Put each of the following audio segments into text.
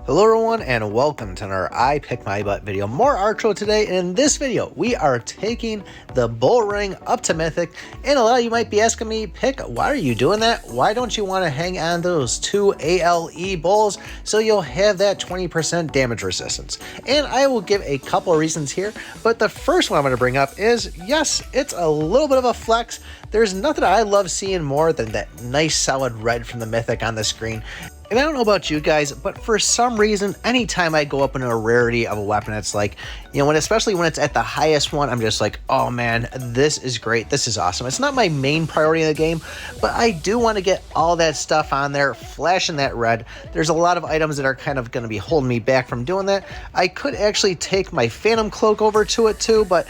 Hello everyone and welcome to our I Pick My Butt video. More Archero today, and in this video we are taking the bull ring up to Mythic. And a lot of you might be asking me, Pick, why are you doing that? Why don't you want to hang on those two ALE bulls so you'll have that 20% damage resistance? And I will give a couple of reasons here, but the first one I'm going to bring up is, yes, it's a little bit of a flex. There's nothing I love seeing more than that nice solid red from the Mythic on the screen. And I don't know about you guys, but for some reason, anytime I go up in a rarity of a weapon, it's like, you know, especially when it's at the highest one, I'm just like, oh man, this is great. This is awesome. It's not my main priority in the game, but I do want to get all that stuff on there, flashing that red. There's a lot of items that are kind of going to be holding me back from doing that. I could actually take my Phantom Cloak over to it too, but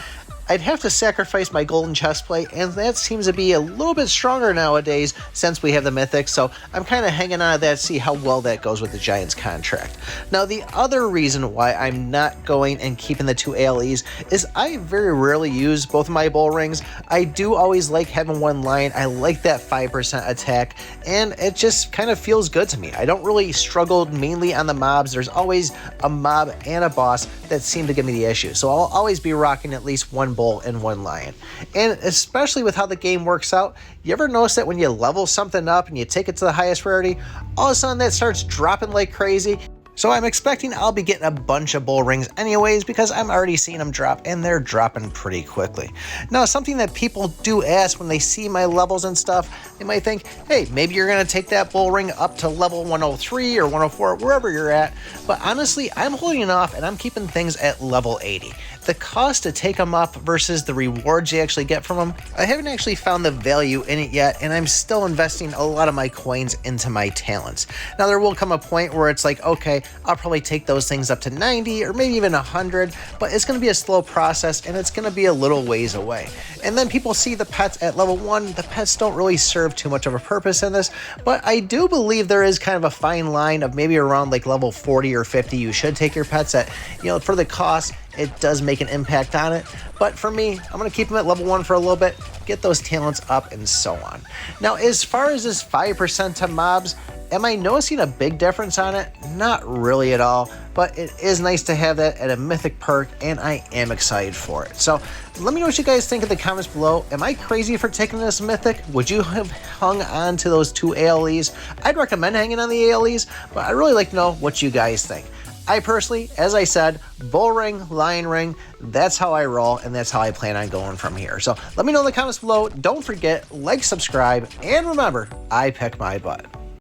I'd have to sacrifice my golden chestplate, and that seems to be a little bit stronger nowadays since we have the Mythic, so I'm kind of hanging on to that to see how well that goes with the Giants contract. Now, the other reason why I'm not going and keeping the two ALEs is I very rarely use both of my bull rings. I do always like having one line. I like that 5% attack, and it just kind of feels good to me. I don't really struggle mainly on the mobs. There's always a mob and a boss that seem to give me the issue, so I'll always be rocking at least one bull and one lion. And especially with how the game works out, you ever notice that when you level something up and you take it to the highest rarity, all of a sudden that starts dropping like crazy? So I'm expecting I'll be getting a bunch of bull rings anyways, because I'm already seeing them drop, and they're dropping pretty quickly. Now, something that people do ask when they see my levels and stuff, they might think, hey, maybe you're going to take that bull ring up to level 103 or 104, wherever you're at. But honestly, I'm holding off and I'm keeping things at level 80. The cost to take them up versus the rewards you actually get from them, I haven't actually found the value in it yet, and I'm still investing a lot of my coins into my talents. Now, there will come a point where it's like, okay, I'll probably take those things up to 90 or maybe even 100, but it's going to be a slow process and it's going to be a little ways away. And then people see the pets at level 1. The pets don't really serve too much of a purpose in this, but I do believe there is kind of a fine line of maybe around like level 40 or 50 you should take your pets at. You know, for the cost, it does make an impact on it. But for me, I'm going to keep them at level 1 for a little bit, get those talents up, and so on. Now, as far as this 5% to mobs, am I noticing a big difference on it? Not really at all, but it is nice to have that at a Mythic perk, and I am excited for it. So let me know what you guys think in the comments below. Am I crazy for taking this Mythic? Would you have hung on to those two ALEs? I'd recommend hanging on the ALEs, but I'd really like to know what you guys think. I personally, as I said, bull ring, lion ring, that's how I roll, and that's how I plan on going from here. So let me know in the comments below. Don't forget, like, subscribe, and remember, I pick my butt.